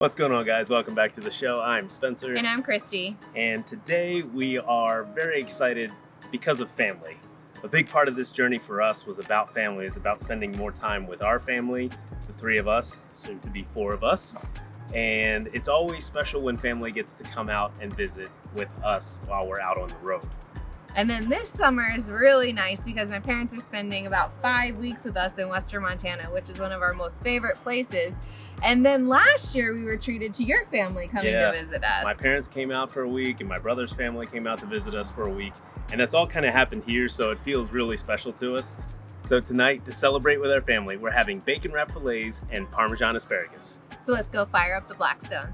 What's going on, guys? Welcome back to the show. I'm Spencer. And I'm Christy. And today we are very excited because of family. A big part of this journey for us was about family. It's about spending more time with our family, the three of us, soon to be four of us. And it's always special when family gets to come out and visit with us while we're out on the road. And then this summer is really nice because my parents are spending about 5 weeks with us in Western Montana, which is one of our most favorite places. And then last year we were treated to your family coming to visit us. My parents came out for a week and my brother's family came out to visit us for a week. And that's all kind of happened here, so it feels really special to us. So tonight, to celebrate with our family, we're having bacon wrapped fillets and Parmesan asparagus. So let's go fire up the Blackstone.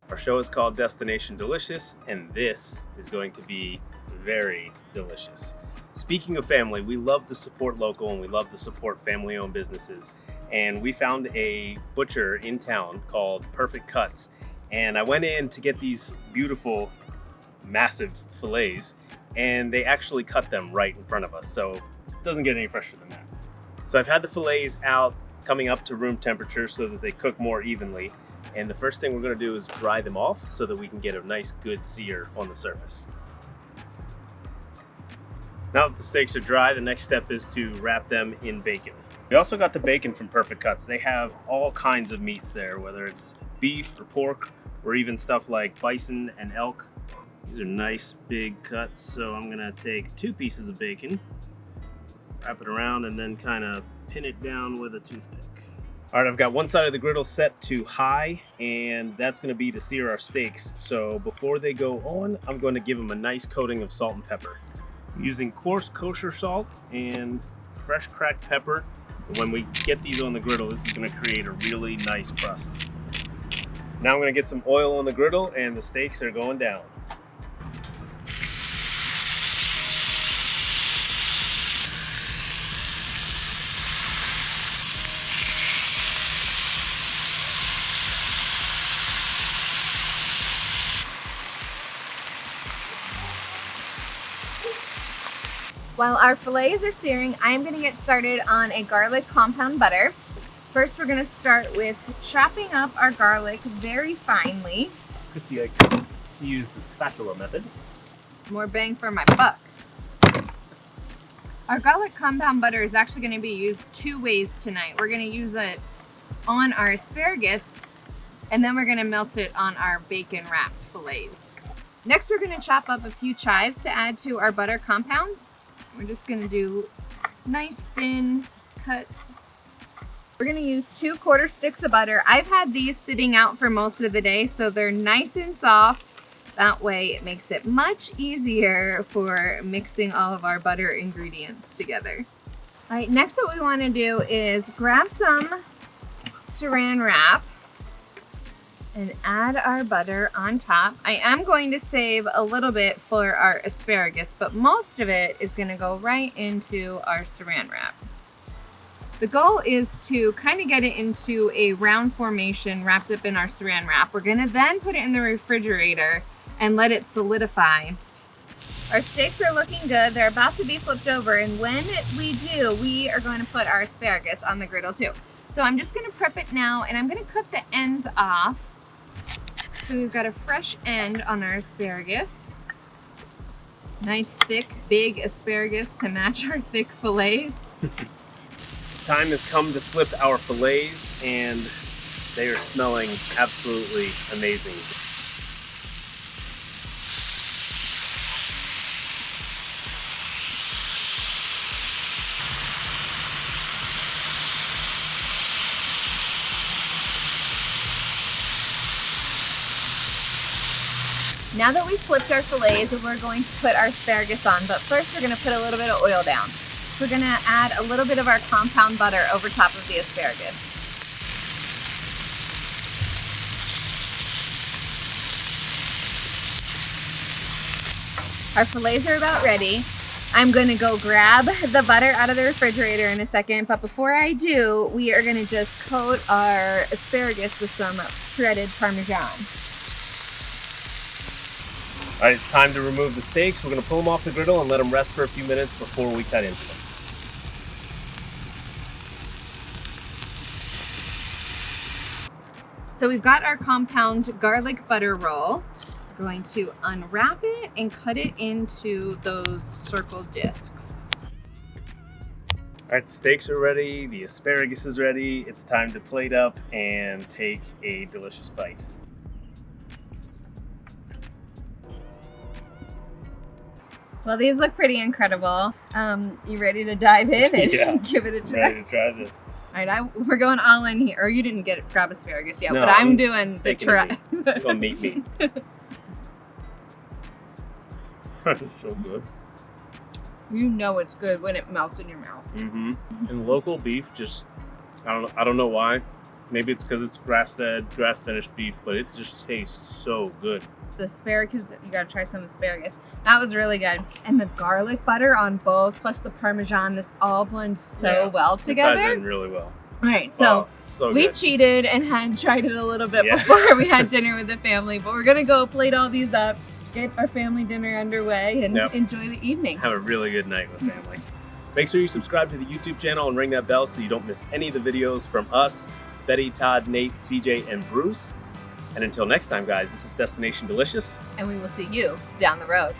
Our show is called Destination Delicious, and this is going to be very delicious. Speaking of family, we love to support local and we love to support family-owned businesses. And we found a butcher in town called Perfect Cuts. And I went in to get these beautiful, massive fillets, and they actually cut them right in front of us. So it doesn't get any fresher than that. So I've had the fillets out coming up to room temperature so that they cook more evenly. And the first thing we're going to do is dry them off so that we can get a nice good sear on the surface. Now that the steaks are dry, the next step is to wrap them in bacon. We also got the bacon from Perfect Cuts. They have all kinds of meats there, whether it's beef or pork or even stuff like bison and elk. These are nice big cuts, so I'm going to take 2 pieces of bacon, wrap it around, and then kind of pin it down with a toothpick. All right, I've got one side of the griddle set to high, and that's going to be to sear our steaks. So before they go on, I'm going to give them a nice coating of salt and pepper. I'm using coarse kosher salt and fresh cracked pepper. And when we get these on the griddle, this is going to create a really nice crust. Now I'm going to get some oil on the griddle, and the steaks are going down. While our fillets are searing, I'm going to get started on a garlic compound butter. First, we're going to start with chopping up our garlic very finely. Christy likes to use the spatula method. More bang for my buck. Our garlic compound butter is actually going to be used 2 ways tonight. We're going to use it on our asparagus, and then we're going to melt it on our bacon wrapped fillets. Next, we're going to chop up a few chives to add to our butter compound. We're just going to do nice thin cuts. We're going to use 2 quarter sticks of butter. I've had these sitting out for most of the day, so they're nice and soft. That way it makes it much easier for mixing all of our butter ingredients together. All right, next what we want to do is grab some saran wrap and add our butter on top. I am going to save a little bit for our asparagus, but most of it is going to go right into our saran wrap. The goal is to kind of get it into a round formation wrapped up in our saran wrap. We're going to then put it in the refrigerator and let it solidify. Our steaks are looking good. They're about to be flipped over, and when we do, we are going to put our asparagus on the griddle too. So I'm just going to prep it now, and I'm going to cut the ends off. So we've got a fresh end on our asparagus. Nice thick, big asparagus to match our thick fillets. Time has come to flip our fillets, and they are smelling absolutely amazing. Now that we've flipped our fillets, we're going to put our asparagus on, but first we're going to put a little bit of oil down. So we're going to add a little bit of our compound butter over top of the asparagus. Our fillets are about ready. I'm going to go grab the butter out of the refrigerator in a second, but before I do, we are going to just coat our asparagus with some shredded Parmesan. All right, it's time to remove the steaks. We're gonna pull them off the griddle and let them rest for a few minutes before we cut into them. So we've got our compound garlic butter roll. We're going to unwrap it and cut it into those circle discs. All right, the steaks are ready, the asparagus is ready. It's time to plate up and take a delicious bite. Well, these look pretty incredible. You ready to dive in and Yeah. give it a try? Ready to try this? All right, we're going all in here. Or you didn't grab asparagus yet, No, but I'm doing the Bacon try. and meat. It's gonna meet me. It's so good. You know it's good when it melts in your mouth. Mm-hmm. And local beef, just I don't know why. Maybe it's because it's grass-fed, grass-finished beef, but it just tastes so good. The asparagus, you gotta try some asparagus. That was really good. And the garlic butter on both, plus the parmesan, this all blends so well It ties together. in really well. All right, so so we good. cheated and had tried it a little bit Yeah. before we had dinner with the family, but we're gonna go plate all these up, get our family dinner underway, and enjoy the evening. Have a really good night with family. Make sure you subscribe to the YouTube channel and ring that bell so you don't miss any of the videos from us, Betty, Todd, Nate, CJ, and Bruce. And until next time, guys, this is Destination Delicious. And we will see you down the road.